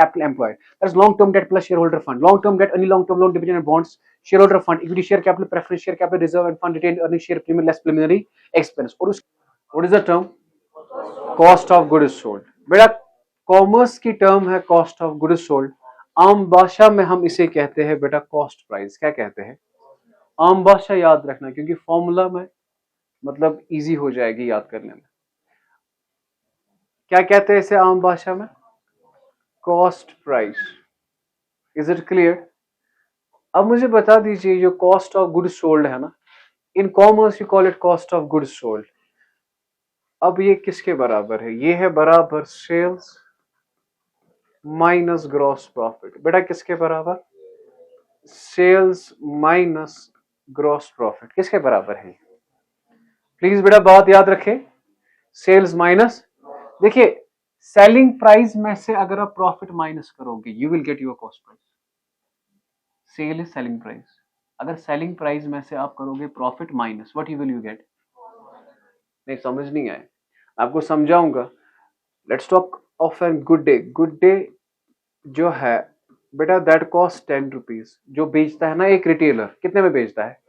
capital employed. That is long-term debt plus shareholder fund. Long-term debt, any long-term loan, dividend and bonds, shareholder fund, equity share capital, preference share capital, reserve and fund, retained earnings, share premium less preliminary expense. और उस what is the term? Cost of goods sold. बेटा commerce की term है cost of goods sold. आम भाषा में हम इसे कहते हैं बेटा कॉस्ट प्राइस. क्या कहते हैं? आम भाषा याद रखना क्योंकि फॉर्मूला में मतलब इजी हो जाएगी याद करने में. क्या कहते हैं इसे आम भाषा में? Cost price. Is it clear? अब मुझे बता दीजिए जो कॉस्ट ऑफ गुड्स सोल्ड है ना, in commerce you call it cost of goods sold. अब ये किसके बराबर है? ये है बराबर सेल्स माइनस ग्रॉस प्रॉफिट. बेटा किसके बराबर? Sales minus gross profit. किसके बराबर है? प्लीज बेटा बात याद रखें. सेल्स माइनस, देखिए सेलिंग प्राइस में से अगर आप प्रॉफिट माइनस करोगे you will get your cost price. Sale is selling price. अगर सेलिंग प्राइस में से आप करोगे profit minus, what you will you get? नहीं समझ नहीं आए, आपको समझाऊंगा. Let's talk of an good day. Good day जो है बेटा दैट कॉस्ट 10 रुपीज. जो बेचता है ना एक रिटेलर, कितने में बेचता है?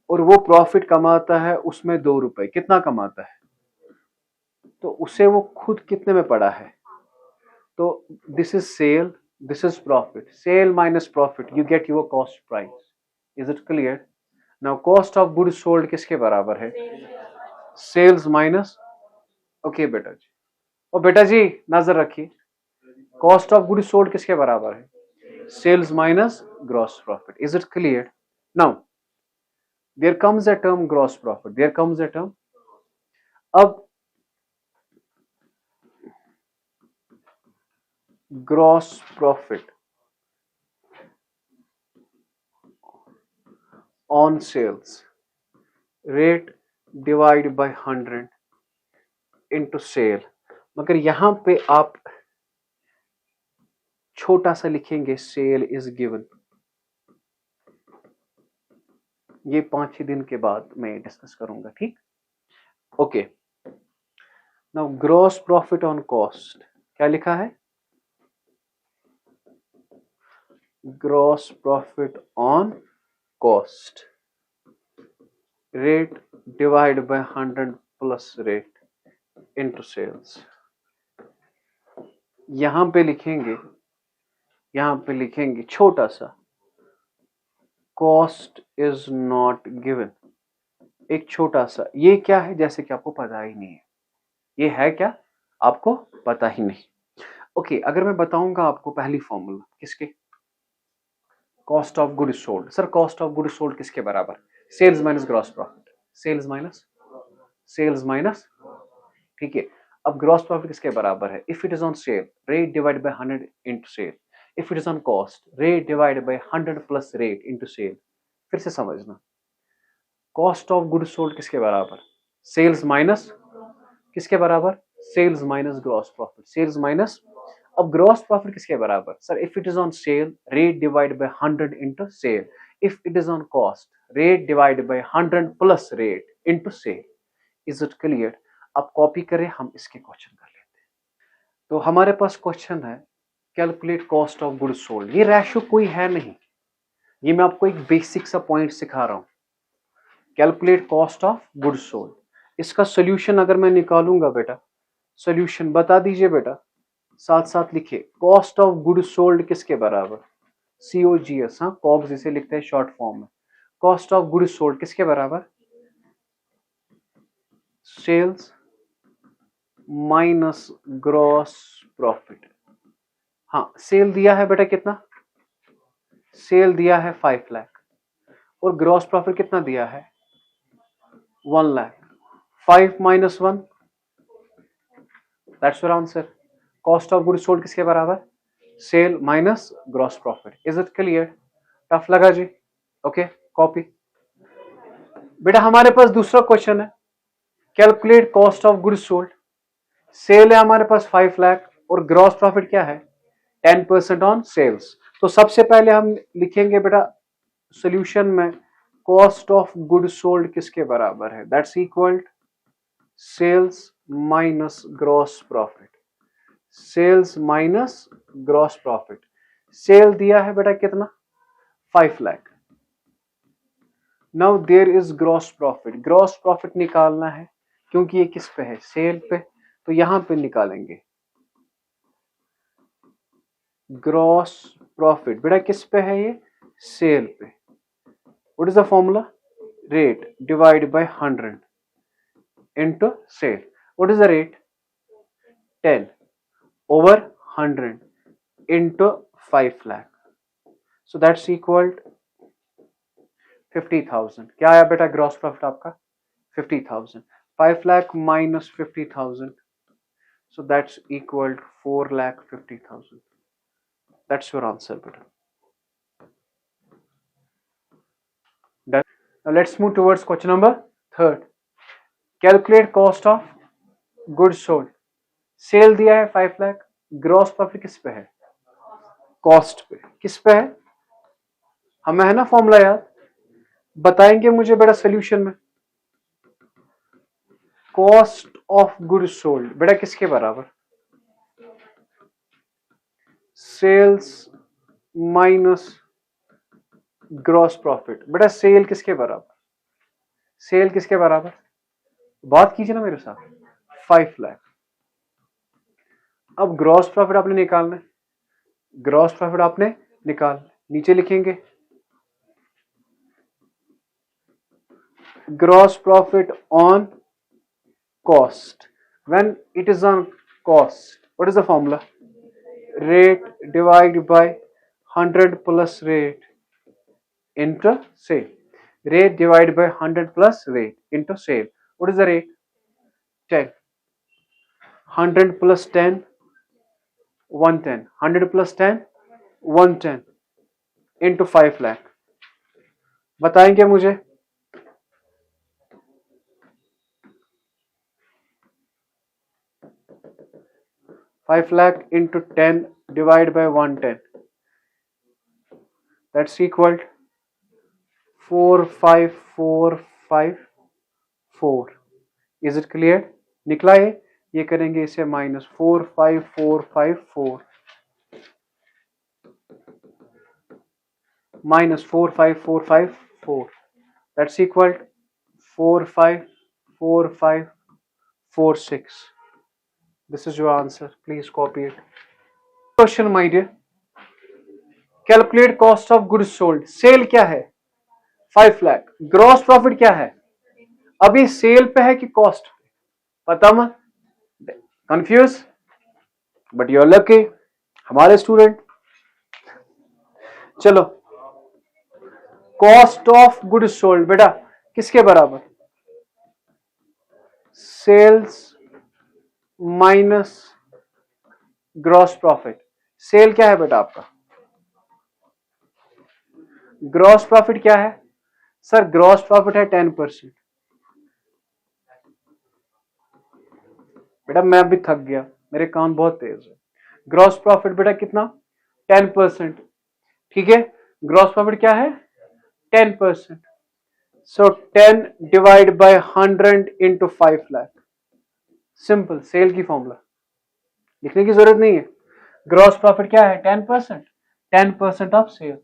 और वो प्रॉफिट कमाता है उसमें 2 रुपए. कितना कमाता है? तो उसे वो खुद कितने में पड़ा है? तो this is sale, this is profit. Sale minus profit, you get your cost price. Is it clear? Now cost of goods sold किसके बराबर है? Sales minus. ओके बेटा जी. और बेटा जी नजर रखिए, कॉस्ट ऑफ गुड्स सोल्ड किसके बराबर है? Sales minus gross profit. Is it clear? Now there comes a term gross profit. There comes a term. अब gross profit on sales rate divide by 100 into sale. मगर यहां पे आप छोटा सा लिखेंगे सेल इज गिवन. ये 5-6 दिन के बाद मैं डिस्कस करूंगा. ठीक? Okay. Now gross profit on cost क्या लिखा है? Gross profit on cost rate divide by 100 plus rate into sales. यहां पे लिखेंगे छोटा सा कॉस्ट इज नॉट गिवन. एक छोटा सा, ये क्या है जैसे कि आपको पता ही नहीं है. ये है क्या आपको पता ही नहीं. ओके, अगर मैं बताऊंगा आपको पहली फॉर्मूला किसके? Cost of goods sold. Sir cost of goods sold किसके बराबर? Sales minus gross profit. Sales minus. ठीक है. अब ग्रॉस प्रॉफिट किसके बराबर है? If it is on sale rate divide by 100 into sale. If it is on cost rate divide by 100 plus rate into sale. फिर से समझना, कॉस्ट ऑफ गुड्स सोल्ड किसके बराबर? सेल्स माइनस किसके बराबर? Sales minus gross profit. Sales minus. अब gross profit किसके बराबर? Sir if it is on sale rate divide by 100 into sale. If it is on cost rate divide by 100 plus rate into sale. Is it clear? अब copy करें, हम इसके question कर लेते हैं. तो हमारे पास क्वेश्चन है calculate cost of goods sold. ये रेशियो कोई है नहीं, ये मैं आपको एक बेसिक सा पॉइंट सिखा रहा हूं. Calculate cost of goods sold. इसका सोल्यूशन अगर मैं निकालूंगा बेटा, सोल्यूशन बता दीजिए बेटा, साथ साथ लिखिए. कॉस्ट ऑफ गुड्स सोल्ड किसके बराबर? COGS. हाँ, कॉग्स इसे लिखते हैं शॉर्ट फॉर्म में. कॉस्ट ऑफ गुड्स सोल्ड किसके बराबर? Sales minus gross profit. हाँ, सेल दिया है बेटा कितना? सेल दिया है 5 लाख और ग्रॉस प्रॉफिट कितना दिया है? 1 lakh. 5 minus 1, that's your answer. Cost of goods sold किसके बराबर? Sale minus gross profit. Is it clear? Tough लगा जी? Okay, copy. बेटा हमारे पास दूसरा क्वेश्चन है calculate cost of goods sold. Sale है हमारे पास 5 लाख और ग्रॉस प्रॉफिट क्या है? 10% ऑन सेल्स. तो सबसे पहले हम लिखेंगे बेटा सॉल्यूशन में कॉस्ट ऑफ गुड्स सोल्ड किसके बराबर है? That's equal sales minus gross profit. Sales minus gross profit. Sale दिया है बेटा कितना, 5 lakh. Now there is gross profit. Gross profit निकालना है क्योंकि ये किस पे है, सेल पे, तो यहां पे निकालेंगे ग्रॉस प्रॉफिट। बेटा किस पे है ये, सेल पे। What is the formula, rate divide by 100 into sale. What is the rate, 10 over 100 into 5 lakh. So that's equal to 50,000. क्या आया बेटा ग्रॉस प्रॉफिट आपका, 50,000. 5 lakh minus 50,000, so that's equal to 4,50,000. That's your answer बेटा. Done. Now let's move towards question number 3rd. Calculate cost of goods sold. Sale दिया है 5 lakh, gross profit किस पे है, कॉस्ट पे। किस पे है, हमें है ना फॉर्मूला याद, बताएंगे मुझे बेटा सोल्यूशन में। कॉस्ट ऑफ गुड्स सोल्ड बेटा किसके बराबर, सेल्स माइनस ग्रॉस प्रॉफिट। बेटा सेल किसके बराबर, सेल किसके बराबर, बात कीजिए ना मेरे साथ, 5 लाख। अब ग्रॉस प्रॉफिट आपने निकालना है, ग्रॉस प्रॉफिट आपने निकाल, नीचे लिखेंगे gross profit on cost. When it is on cost, what is the formula, rate divided by 100 plus rate into sale. Rate divided by 100 plus rate into sale. What is the rate, 10. 100 plus 10, 110. 100 plus 10, 110 into 5 lakh. बताएंगे मुझे, five lakh into 10 divided by 110, that's equal to 45454. Is it clear, निकला ये करेंगे इसे minus 45454 minus 45454, that's equal to 454546. This is your answer, please copy it. Question my dear, calculate cost of goods sold. Sale क्या है, 5 lakh, gross profit क्या है, अभी cell पे है कि कॉस्ट पे, पता मत, confuse, but you are lucky हमारे स्टूडेंट। चलो, कॉस्ट ऑफ गुड्स सोल्ड बेटा किसके बराबर, sales minus gross profit. Sale क्या है बेटा आपका, ग्रॉस प्रॉफिट क्या है, सर ग्रॉस प्रॉफिट है 10%। बेटा मैं भी थक गया, मेरे कान बहुत तेज है। ग्रॉस प्रॉफिट बेटा कितना, 10%, ठीक है। ग्रॉस प्रॉफिट क्या है, 10%। So 10 divide by 100 into 5 lakh, simple sale की फॉर्मूला, लिखने की जरूरत नहीं है। ग्रॉस प्रॉफिट क्या है, 10%, 10% ऑफ सेल,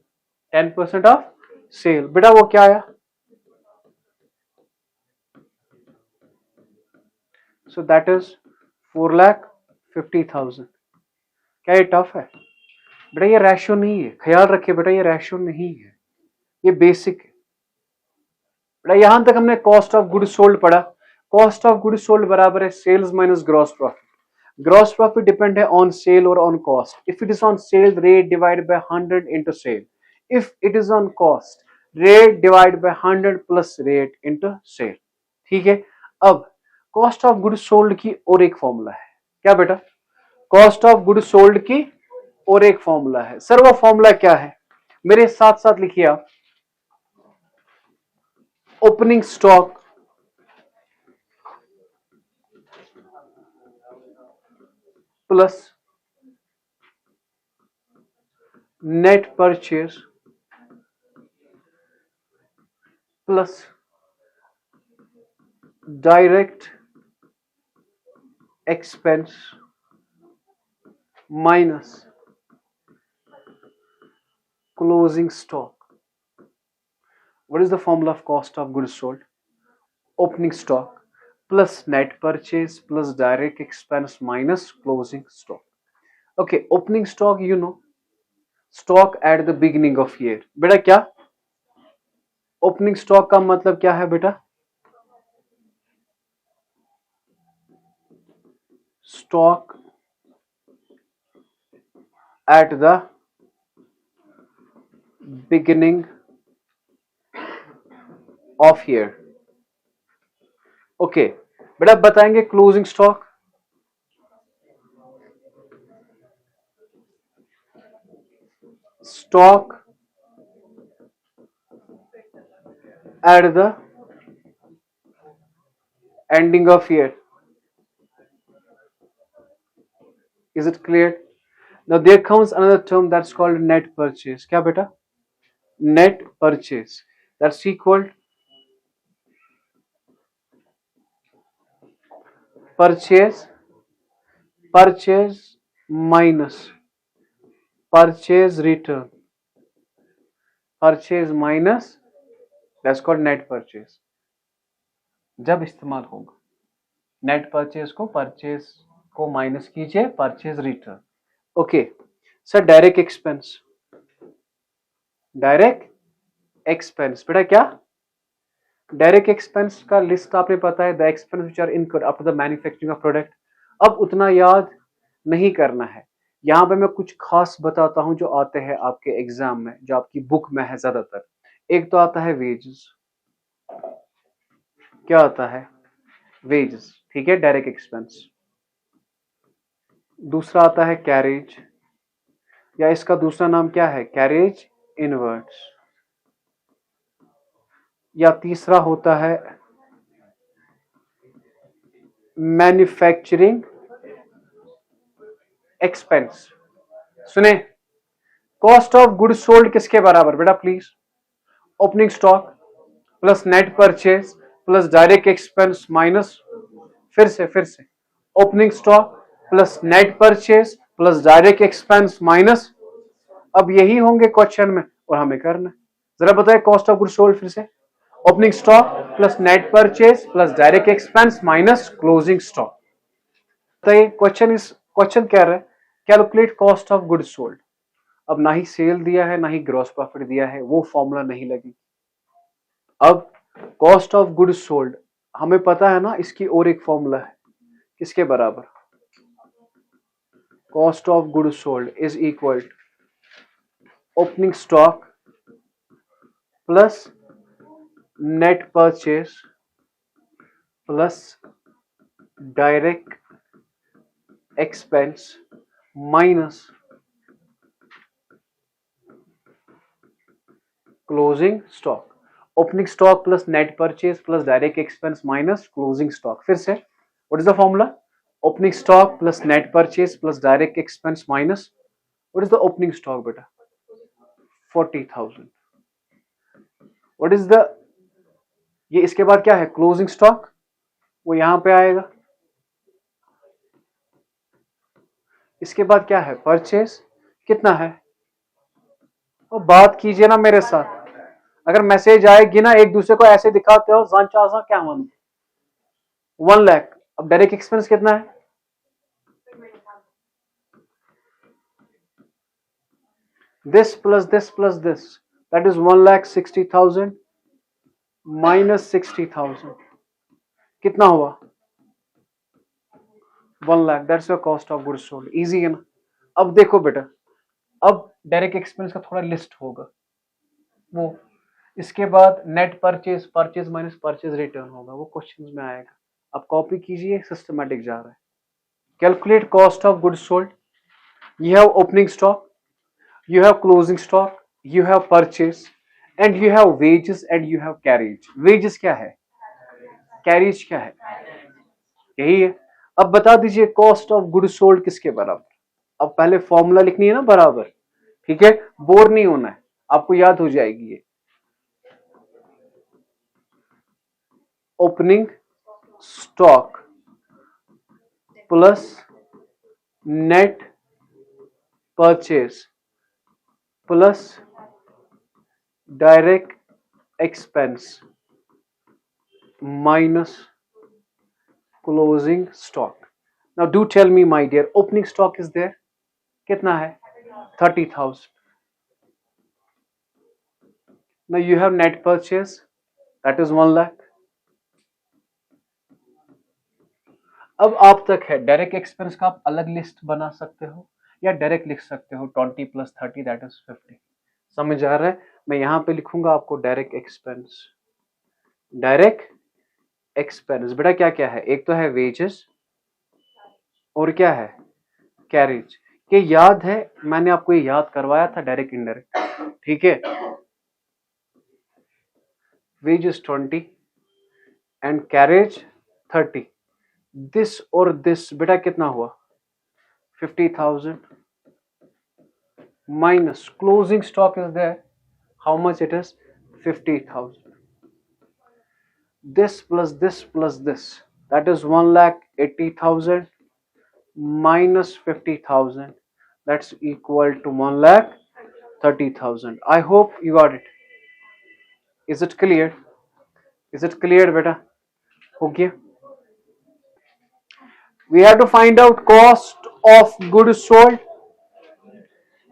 10% ऑफ सेल। बेटा वो क्या आया, सो दैट इज 4,50,000। क्या ये टफ है, बेटा ये रेशियो नहीं है, ख्याल रखिए बेटा ये रेशियो नहीं है, ये बेसिक है। बेटा यहां तक हमने कॉस्ट ऑफ गुड्स सोल्ड पढ़ा, कॉस्ट ऑफ गुड्स सोल्ड बराबर है sales minus gross profit. Gross profit depend है ऑन सेल और on cost. If it is on sale, rate divide by 100 into sale. If it is on cost, rate divide by 100 plus rate into sale, ठीक है। अब cost of goods sold की और एक formula है, क्या बेटा, कॉस्ट ऑफ गुड्स सोल्ड की और एक फॉर्मूला है। सर वो फॉर्मूला क्या है, मेरे साथ साथ लिखिए आप, opening stock plus net purchase plus direct expense minus closing stock. What is the formula of cost of goods sold? Opening stock plus net purchase plus direct expense minus closing stock. Okay, opening stock, you know, stock at the beginning of year. बेटा क्या opening stock का मतलब क्या है बेटा? Stock at the beginning of year. Okay बेटा बताएंगे closing stock. Stock at the ending of year. Is it clear? Now there comes another term that's called net purchase. क्या बेटा? Net purchase. That's equal purchase minus purchase return. Purchase minus, that's called net purchase. जब इस्तेमाल होगा net purchase को purchase को minus कीजिए purchase return. Okay sir direct expense. Direct expense बेटा क्या? डायरेक्ट एक्सपेंस का लिस्ट आपने पता है. The expense which are incurred after the manufacturing of product. अब उतना याद नहीं करना है. यहां पे मैं कुछ खास बताता हूं जो आते हैं आपके एग्जाम में, जो आपकी बुक में है ज्यादातर. एक तो आता है वेजेस. क्या आता है? वेजेस. ठीक है, डायरेक्ट एक्सपेंस. दूसरा आता है कैरेज, या इसका दूसरा नाम क्या है? Carriage inverts. या तीसरा होता है मैन्युफैक्चरिंग एक्सपेंस. सुने, कॉस्ट ऑफ गुड्स सोल्ड किसके बराबर बेटा please? Opening stock plus net purchase plus direct expense minus, फिर से opening stock plus net purchase plus direct expense minus. अब यही होंगे क्वेश्चन में और हमें करना है. जरा बताए कॉस्ट ऑफ गुड्स सोल्ड फिर से. Opening stock plus net purchase plus direct expense minus closing stock. तो ये क्वेश्चन कह रहा है calculate cost of goods sold. अब ना ही सेल दिया है ना ही ग्रॉस प्रॉफिट दिया है, वो फॉर्मूला नहीं लगी. अब कॉस्ट ऑफ गुड्स सोल्ड हमें पता है ना, इसकी और एक फॉर्मूला है. किसके बराबर? Cost of goods sold is equal opening stock plus net purchase plus direct expense minus closing stock. Opening stock plus net purchase plus direct expense minus closing stock. फिर से what is the formula? Opening stock plus net purchase plus direct expense minus, what is the opening stock बेटा? 40,000. What is the, ये इसके बाद क्या है? Closing stock. वो यहां पे आएगा. इसके बाद क्या है? परचेज. कितना है? तो बात कीजिए ना मेरे साथ. अगर मैसेज आएगी ना, एक दूसरे को ऐसे दिखाते हो जानचा क्या मानो. 1 लाख. अब डायरेक्ट एक्सपेंस कितना है? this plus this, that is 1,60,000 minus 60,000. कितना हुआ? 1 lakh. That's your cost of goods sold. Easy है ना. अब देखो बेटा, अब डायरेक्ट एक्सपेंस का थोड़ा लिस्ट होगा वो. इसके बाद net purchase minus purchase return होगा, वो क्वेश्चंस में आएगा. अब कॉपी कीजिए, सिस्टमैटिक जा रहा है. Calculate cost of goods sold. You have opening stock, you have closing stock, you have purchase, and you have wages and you have carriage. wages क्या है? carriage क्या है? यही है. अब बता दीजिए कॉस्ट ऑफ गुड सोल्ड किसके बराबर. अब पहले फॉर्मूला लिखनी है ना बराबर. ठीक है, बोर नहीं होना है, आपको याद हो जाएगी ये. Opening stock plus net purchase plus direct expense minus closing stock. Now do tell me my dear, opening stock is there, कितना है? 30,000. Now you have net purchase, that is 1 lakh. अब आप तक है डायरेक्ट एक्सपेंस का, आप अलग list बना सकते हो या डायरेक्ट लिख सकते हो 20 + 30 दैट इज 50. समझ आ रहा है? मैं यहां पे लिखूंगा आपको डायरेक्ट एक्सपेंस. डायरेक्ट एक्सपेंस बेटा क्या क्या है? एक तो है वेजेस और क्या है? कैरेज. ये याद है, मैंने आपको ये याद करवाया था डायरेक्ट इनडायरेक्ट. ठीक है, वेजेस 20 एंड कैरेज 30. दिस और दिस बेटा कितना हुआ? 50,000 minus closing stock is there. How much it is? 50,000. This plus this, that is 1,80,000 minus 50,000, that's equal to 1,30,000. I hope you got it. Is it clear? Is it clear beta? Okay. We have to find out cost of goods sold.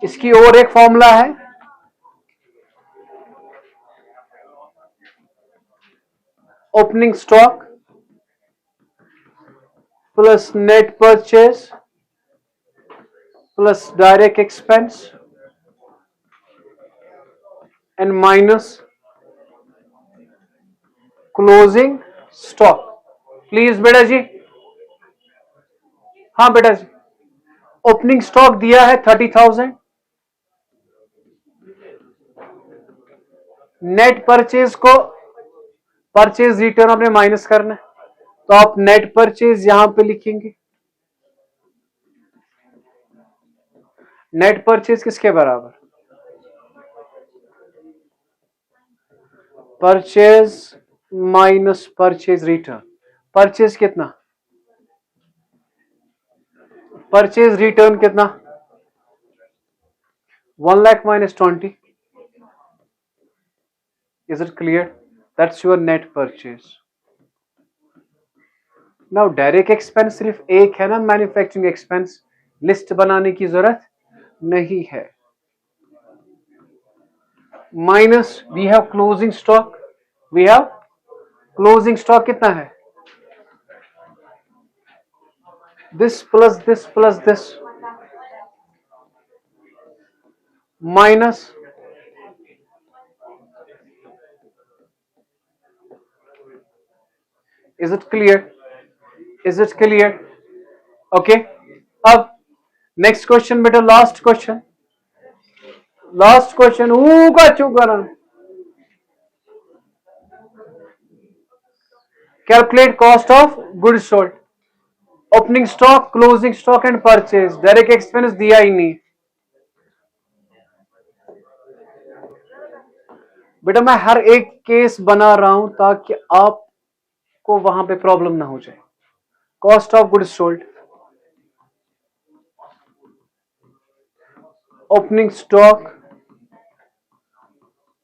इसकी और एक formula है, opening stock plus net purchase plus direct expense and minus closing stock. Please बेटा जी. हाँ बेटा जी, opening stock दिया है 30,000, net purchase को परचेज रिटर्न आपने माइनस करना है, तो आप नेट परचेज यहां पे लिखेंगे. नेट परचेज किसके बराबर? Purchase minus purchase return. Purchase कितना? परचेज रिटर्न कितना? 1 lakh minus 20. Is it clear? That's your net purchase. Now direct expense सिर्फ एक है ना, मैन्युफैक्चरिंग एक्सपेंस, लिस्ट बनाने की जरूरत नहीं है. Minus we have closing stock. We have closing stock कितना है? This plus this minus Is it clear? Is it clear? Okay. अब नेक्स्ट क्वेश्चन बेटा, लास्ट क्वेश्चन. लास्ट क्वेश्चन का चुका. Calculate cost of goods sold. Opening stock, closing stock and purchase. Direct expense दिया ही नहीं बेटा. मैं हर एक केस बना रहा हूं ताकि आपको वहां पे प्रॉब्लम ना हो जाए. Cost of goods sold, opening stock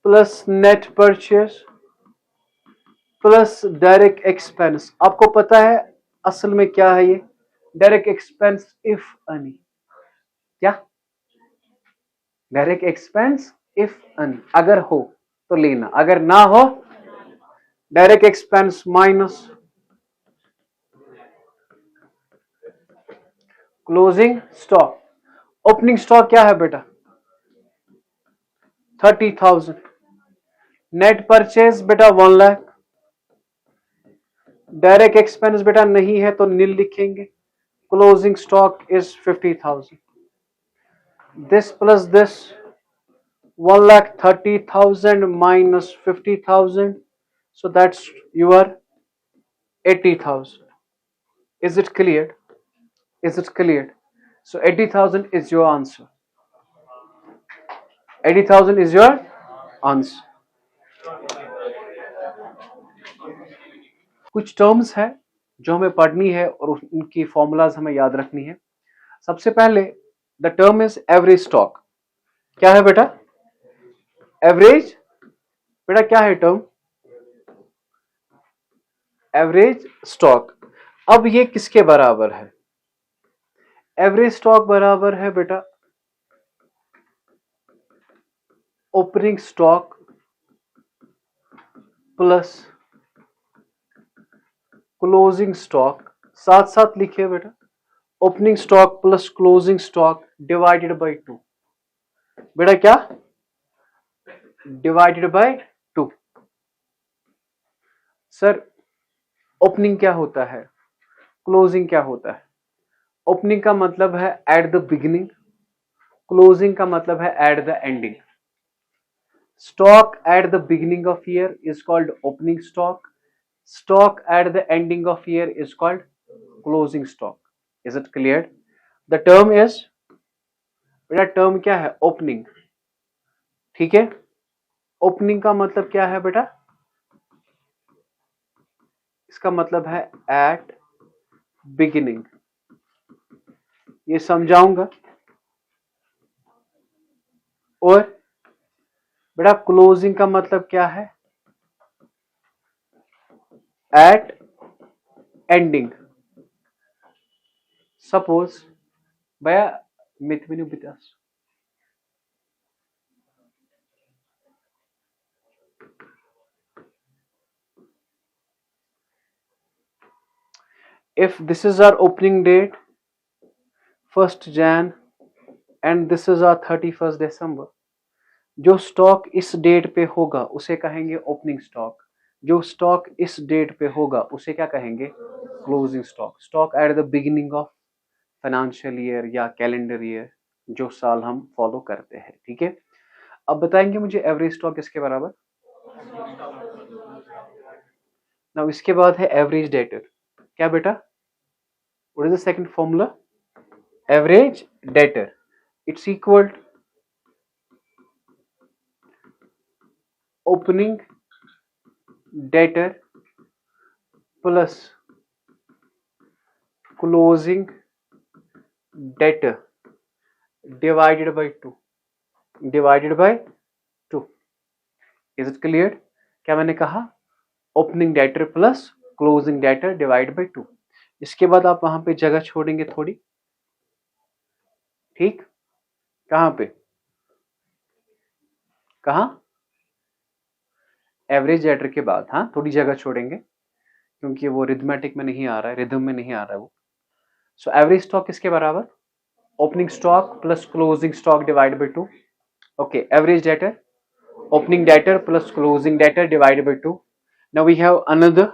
plus net purchase plus direct expense. आपको पता है असल में क्या है ये? Direct expense if any. क्या? Direct expense if any. अगर हो तो लेना, अगर ना हो direct expense minus closing stock. Opening stock क्या है बेटा? 30,000. नेट परचेज बेटा 1 लाख. डायरेक्ट एक्सपेंस बेटा नहीं है तो नील लिखेंगे. Closing stock is 50,000. This plus this 1,30,000 minus 50,000, so that's your 80,000. Is it clear? Is it clear? So 80,000 is your answer. 80,000 is your answer. कुछ टर्म्स है जो हमें पढ़नी है और उनकी फॉर्मूलाज हमें याद रखनी है. सबसे पहले the term is average stock. क्या है बेटा? एवरेज। बेटा क्या है टर्म? Average stock. अब ये किसके बराबर है? एवरेज स्टॉक बराबर है बेटा opening stock plus closing stock. साथ साथ लिखिए बेटा, opening stock plus closing stock divided by 2। बेटा क्या? Divided by 2। सर ओपनिंग क्या होता है, क्लोजिंग क्या होता है? ओपनिंग का मतलब है एट द बिगिनिंग, क्लोजिंग का मतलब है at the ending. Stock at the beginning of year is called opening stock, stock at the ending of year is called closing stock. Is it clear? The term is, बेटा term क्या है? Opening. ठीक है, opening का मतलब क्या है बेटा? इसका मतलब है एट बिगिनिंग। ये समझाऊंगा। और बेटा क्लोजिंग का मतलब क्या है? At ending. सपोज भैया मिथ में बितास if this is our opening date 1st Jan and this is our 31st December, जो स्टॉक इस डेट पे होगा उसे कहेंगे ओपनिंग स्टॉक, जो स्टॉक इस डेट पे होगा उसे क्या कहेंगे? Closing stock. Stock at the beginning of financial year या कैलेंडर ईयर, जो साल हम फॉलो करते हैं। ठीक है, अब बताएंगे मुझे एवरेज स्टॉक किसके बराबर? ना इसके बाद है एवरेज डेटर। क्या बेटा? What is the second formula? Average debtor. It's equal opening debtor plus closing debtor divided by 2, divided by 2। Is it clear? क्या मैंने कहा? Opening debtor plus closing debtor divide by 2। इसके बाद आप वहां पे जगह छोड़ेंगे थोड़ी। ठीक, कहां पे? कहां? एवरेज डेटर के बाद, हाँ थोड़ी जगह छोड़ेंगे क्योंकि वो रिथमेटिक में नहीं आ रहा है, रिदम में नहीं आ रहा है वो। सो एवरेज स्टॉक किसके बराबर? Opening stock plus closing stock divide by 2। Okay, average debtor, opening debtor plus closing debtor divided by 2. Now we have another,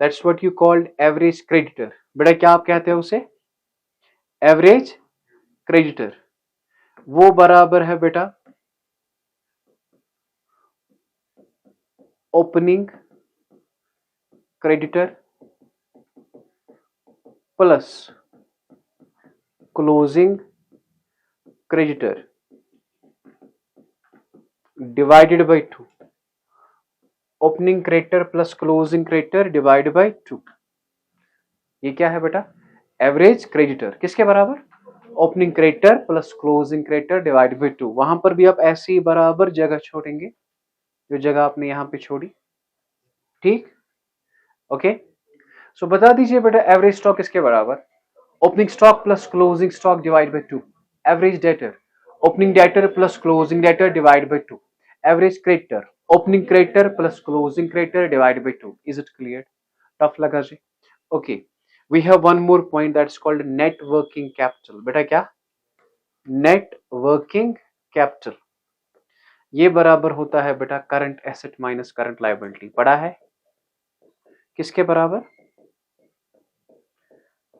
that's what you called average creditor. बेटा क्या आप कहते हैं उसे? Average creditor. वो बराबर है बेटा opening creditor plus closing creditor divided by 2। Opening creditor plus closing creditor divide by 2। ये क्या है बेटा? Average creditor. किसके बराबर? Opening creditor plus closing creditor divide by 2। वहां पर भी आप ऐसी बराबर जगह छोड़ेंगे जो जगह आपने यहां पे छोड़ी। ठीक, ओके। सो बता दीजिए बेटा एवरेज स्टॉक किसके बराबर? Opening stock plus closing stock divide by 2। Average debtor, opening debtor plus closing debtor divide by 2। Average creditor, opening creditor plus closing creditor divide by 2। Is it clear? Tough लगा जी? Okay, we have one more point that's called net working capital. बेटा क्या? Net working capital. ये बराबर होता है बेटा current asset minus current liability. पढ़ा है? किसके बराबर?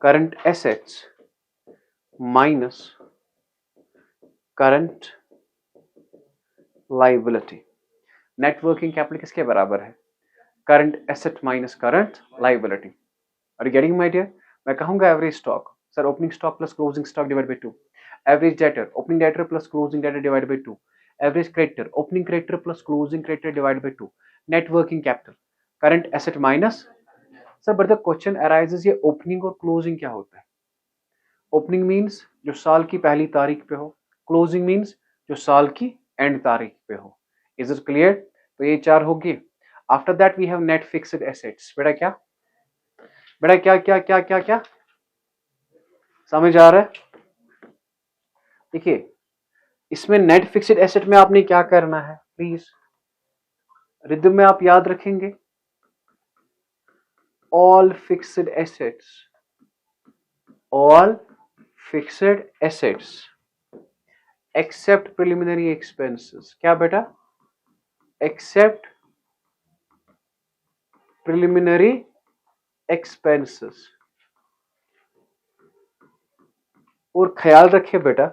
Current assets minus current liability. Net working capital किसके बराबर है? Current asset minus current liability. Are you getting my dear? मैं कहूंगा average stock, sir opening stock plus closing stock divide by 2। Average debtor, opening debtor plus closing debtor divide by 2। Average creditor, opening creditor plus closing creditor divide by 2। Net working capital, current asset minus. Sir but the question arises, ये opening और closing क्या होता है? Opening means जो साल की पहली तारीख पे हो, क्लोजिंग मीन्स जो साल की एंड तारीख पे हो। Is it clear? तो ये 4 होगी। After that we have net fixed assets. बेटा क्या बेटा क्या क्या क्या क्या क्या समझ आ रहा है? देखिए इसमें नेट फिक्स्ड एसेट में आपने क्या करना है, प्लीज रिदम में आप याद रखेंगे, all fixed assets, all fixed assets except preliminary expenses। क्या बेटा? except preliminary expenses। और ख्याल रखिए बेटा,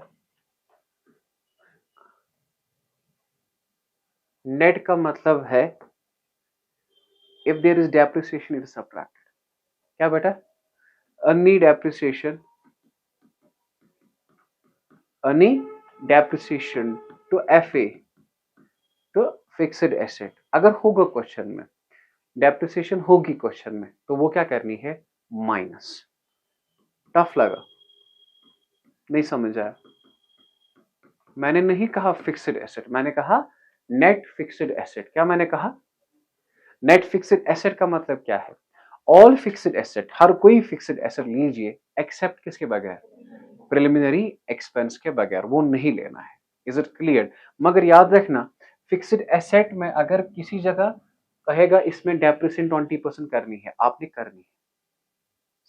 नेट का मतलब है if there is depreciation it is subtracted। क्या बेटा? any depreciation to FA to fixed asset अगर होगा क्वेश्चन में, डेप्रिसिएशन होगी क्वेश्चन में, तो वो क्या करनी है? माइनस। टफ लगा? नहीं समझ आया? मैंने नहीं कहा फिक्स्ड एसेट, मैंने कहा नेट फिक्स्ड एसेट। क्या मैंने कहा? नेट फिक्स्ड एसेट का मतलब क्या है? ऑल फिक्स्ड एसेट, हर कोई फिक्स्ड एसेट लीजिए एक्सेप्ट किसके बगैर? प्रिलिमिनरी एक्सपेंस के बगैर, वो नहीं लेना है। Is it clear? मगर याद रखना फिक्स्ड एसेट में अगर किसी जगह कहेगा इसमें डेप्रिसिएशन 20% करनी है, आपने करनी है।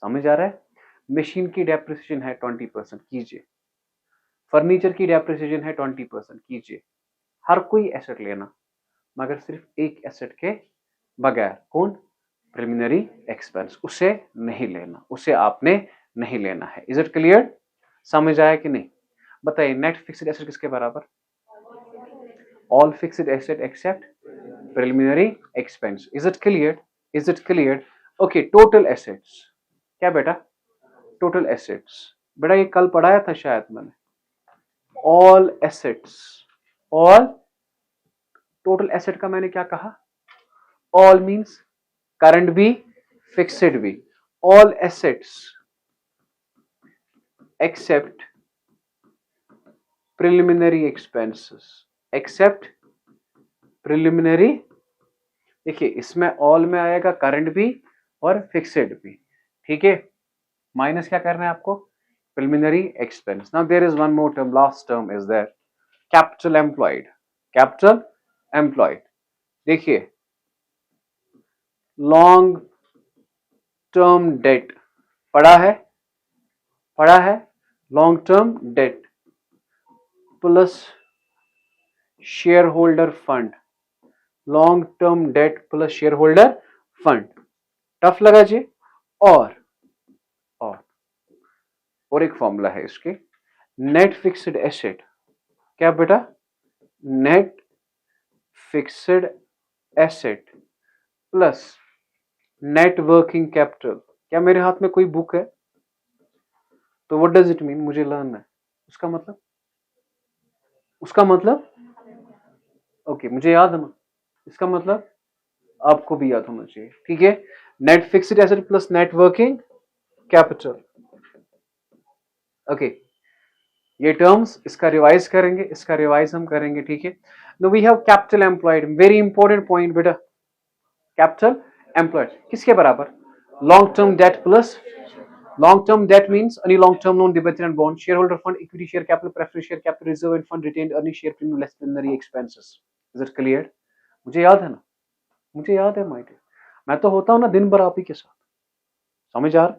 समझ आ रहा है? मशीन की डेप्रिसिएशन है 20% कीजिए, फर्नीचर की डेप्रिसिएशन है 20% कीजिए। हर कोई एसेट लेना, मगर सिर्फ एक एसेट के बगैर, कौन? प्रिलिमिनरी एक्सपेंस, उसे नहीं लेना, उसे आपने नहीं लेना है। Is it clear? समझ आया कि नहीं? बताइए नेट फिक्स्ड एसेट किसके बराबर? All fixed asset except preliminary expense. Is it clear? Is it clear? Okay, total assets. क्या बेटा? Total assets. बेटा ये कल पढ़ाया था शायद मैंने। All assets, all, total asset का मैंने क्या कहा? ऑल मीन्स करंट भी फिक्स्ड भी। All assets except preliminary expenses, except preliminary. देखिए इसमें ऑल में आएगा करंट भी और फिक्स्ड भी, ठीक है। माइनस क्या करना है आपको? Preliminary expense. Now there is one more term, last term is there, capital employed. Capital employed, देखिए लॉन्ग टर्म डेट पढ़ा है, पढ़ा है। Long term debt plus share holder fund, long term debt plus share holder fund. Tough लगा जी? और एक formula है इसके, नेट फिक्स्ड एसेट। क्या बेटा? Net fixed asset plus net working capital. क्या मेरे हाथ में कोई बुक है? तो व्हाट डज इट मीन? मुझे लर्न है। उसका मतलब, उसका मतलब ओके मुझे याद है ना, इसका मतलब आपको भी याद होना चाहिए, ठीक है। Net fixed asset plus net working capital. Okay ये टर्म्स, इसका रिवाइज करेंगे, इसका रिवाइज हम करेंगे, ठीक है। No we have capital employed, very important point बेटा। कैपिटल एम्प्लॉयड किसके बराबर? Long term debt plus, long term debt means any long term loan, debenture and bond, shareholder fund, equity share capital, preference share capital, reserve and fund, retained earning, share premium, less preliminary expenses। is it clear? मुझे याद है ना, मुझे याद है might, मैं तो होता हूं ना दिन भर आप ही के साथ। समझ आ रहा?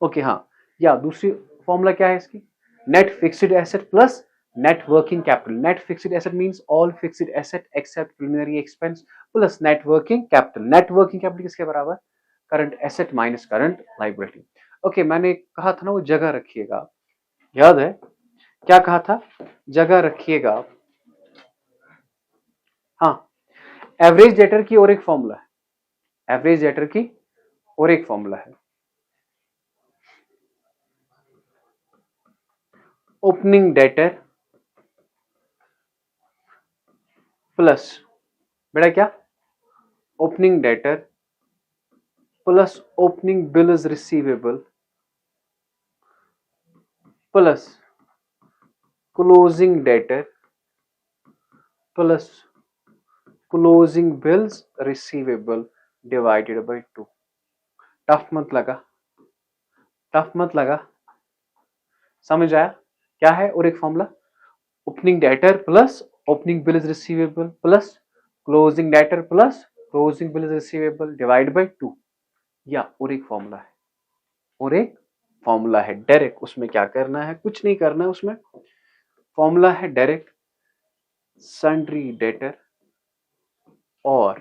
ओके हाँ, या दूसरी फॉर्मूला क्या है इसकी? Net fixed asset plus net working capital. Net fixed asset means all fixed asset except preliminary expense plus net working capital. Net working capital किसके बराबर? Current asset minus current liability. Okay मैंने कहा था ना वो जगह रखिएगा, याद है? क्या कहा था? जगह रखिएगा। हाँ, एवरेज डेटर की और एक फॉर्मूला है, एवरेज डेटर की और एक फॉर्मूला है, ओपनिंग डेटर प्लस, बेटा क्या? Opening debtor plus opening bill is receivable plus closing debtor plus closing bills receivable divided by 2। Tough मत लगा, टफ मत लगा, समझ आया क्या है? और एक formula opening debtor plus opening bills receivable plus closing debtor plus closing bills receivable divide by 2। या और एक फॉर्मूला है, और एक फॉर्मूला है डायरेक्ट। उसमें क्या करना है? कुछ नहीं करना है। उसमें फॉर्मूला है डायरेक्ट सन्ड्री डेटर और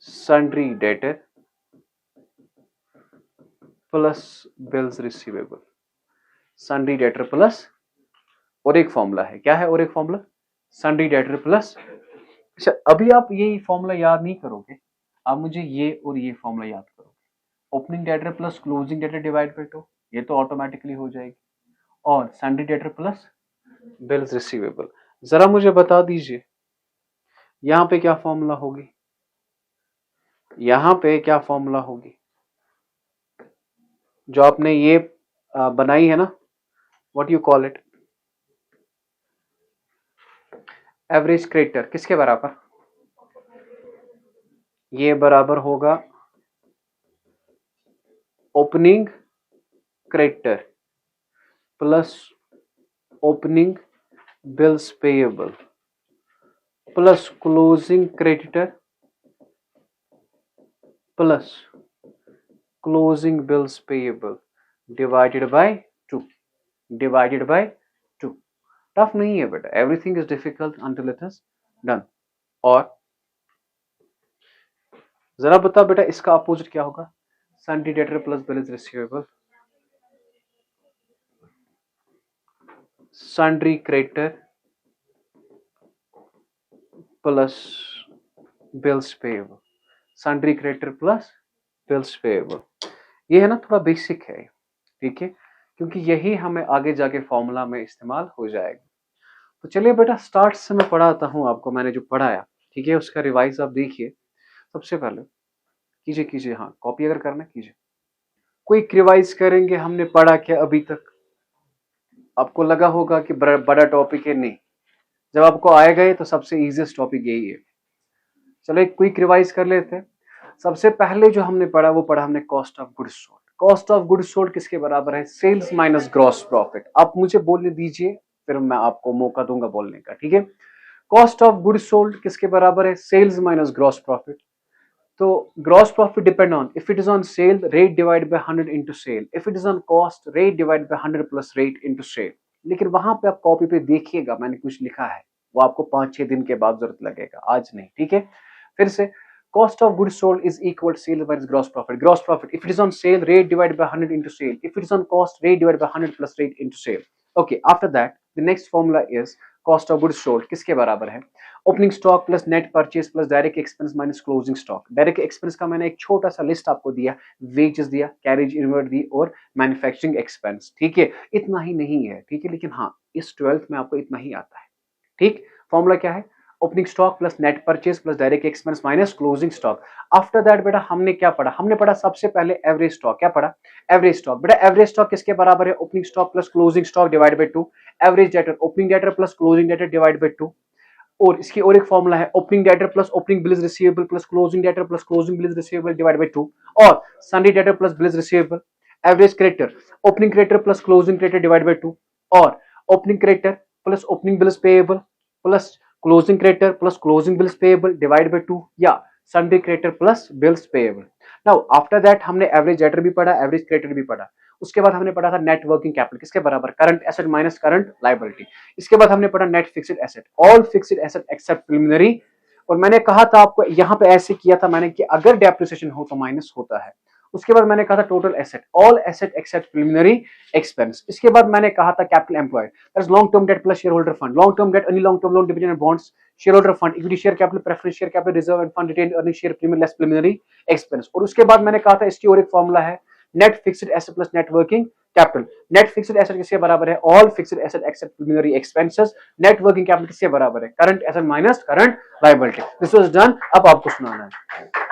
sundry debtor plus bills receivable. Sundry debtor plus और एक फॉर्मूला है, क्या है और एक फॉर्मूला? Sundry debtor plus. अच्छा, अभी आप ये फॉर्मूला याद नहीं करोगे, आप मुझे ये और ये फॉर्मूला याद करोगे। Opening debtor plus closing debtor divide by 2, ये तो ऑटोमेटिकली हो जाएगी, और sundry debtor plus bills receivable. जरा मुझे बता दीजिए यहां पे क्या फॉर्मूला होगी? यहां पे क्या फॉर्मूला होगी जो आपने ये बनाई है ना? What you call it? Average creditor किसके बराबर? ये बराबर होगा opening creditor plus opening bills payable plus closing creditor plus closing bills payable divided by 2। Divided by 2। Tough नहीं है बेटा, everything is difficult until it is done. और जरा बता बेटा इसका अपोजिट क्या होगा? Sundry debtor plus bills receivable, sundry creditor plus bills payable, sundry creditor plus bills payable. ये है ना, थोड़ा बेसिक है, ठीक है, क्योंकि यही हमें आगे जाके फॉर्मूला में इस्तेमाल हो जाएगा। तो चलिए बेटा स्टार्ट से मैं पढ़ाता हूं आपको, मैंने जो पढ़ाया, ठीक है, उसका रिवाइज आप देखिए। सबसे पहले कीजिए, हाँ कॉपी अगर करना कीजिए। क्विक रिवाइज करेंगे, हमने पढ़ा क्या अभी तक? आपको लगा होगा कि बड़ा टॉपिक है, नहीं, जब आपको आएगा तो सबसे इजीएस्ट टॉपिक यही है। चलो एक क्विक रिवाइज कर लेते हैं। सबसे पहले जो हमने पढ़ा वो पढ़ा हमने cost of goods sold. Cost of goods sold किसके बराबर है? Sales minus gross profit. आप मुझे बोलने दीजिए, फिर मैं आपको मौका दूंगा बोलने का, ठीक है। कॉस्ट ऑफ गुड्स सोल्ड किसके बराबर है? Sales minus gross profit. तो gross profit depend on, if it is on sale rate divide by 100 into sale, if it is on cost rate divide by 100 plus rate into sale. लेकिन वहां पे आप copy पे देखिएगा मैंने कुछ लिखा है, वो आपको 5-6 दिन के बाद जरूरत लगेगा, आज नहीं, ठीक है। फिर से cost of goods sold is equal to sale minus gross profit. Gross profit, if it is on sale, rate divided by 100 into sale. If it is on cost, rate divided by 100 plus rate into sale. Okay, after that, the next formula is cost of goods sold. किसके बराबर है? Opening stock plus net purchase plus direct expense minus closing stock. Direct expense का मैंने एक छोटा सा list आपको दिया, wages दिया, carriage inward दी और manufacturing expense, ठीक है। इतना ही नहीं है, ठीक है, लेकिन हाँ इस 12th में आपको इतना ही आता है, ठीक। फॉर्मूला क्या है? Opening stock plus net purchase plus direct expense minus closing stock. After that बेटा हमने क्या पढ़ा? हमने पढ़ा सबसे पहले एवरेज स्टॉक। क्या पढ़ा? Average stock. बेटा एवरेज स्टॉक किसके बराबर है? Opening stock plus closing stock divide by 2। Average debtor opening debtor plus closing debtor divide by 2। और इसकी और एक फॉर्मूला है opening debtor plus opening bills receivable plus closing debtor plus closing bills receivable divide by 2। और sundry debtor plus bills receivable. Average creditor opening creditor plus closing creditor divide by 2। और opening creditor plus opening bills payable plus closing creditor plus closing bills payable divide by 2, या sundry creditor plus bills payable. Now after that हमने average debtor भी पढ़ा, average creditor भी पढ़ा। उसके बाद हमने पढ़ा था नेट वर्किंग कैपिटल किसके बराबर? Current asset minus current liability. इसके बाद हमने पढ़ा net fixed asset, all fixed asset except preliminary. और मैंने कहा था आपको यहां पे ऐसे किया था मैंने कि अगर डेप्रिसिएशन हो तो माइनस होता है। उसके बाद मैंने कहा था total asset, all asset except preliminary expense. इसके बाद मैंने कहा था capital employed, that is long term debt plus share holder fund, long term debt any long term loan debenture and bonds, share holder fund, equity share capital, preference share capital, reserve and fund, retained earning share premium less preliminary expense. और उसके बाद मैंने कहा था इसकी और एक formula है net fixed asset plus net working capital. Net fixed asset किसके बराबर है? All fixed asset except preliminary expenses. Net working capital किसके बराबर है? Current asset minus current liability. This was done. अब आपको सुनाना है।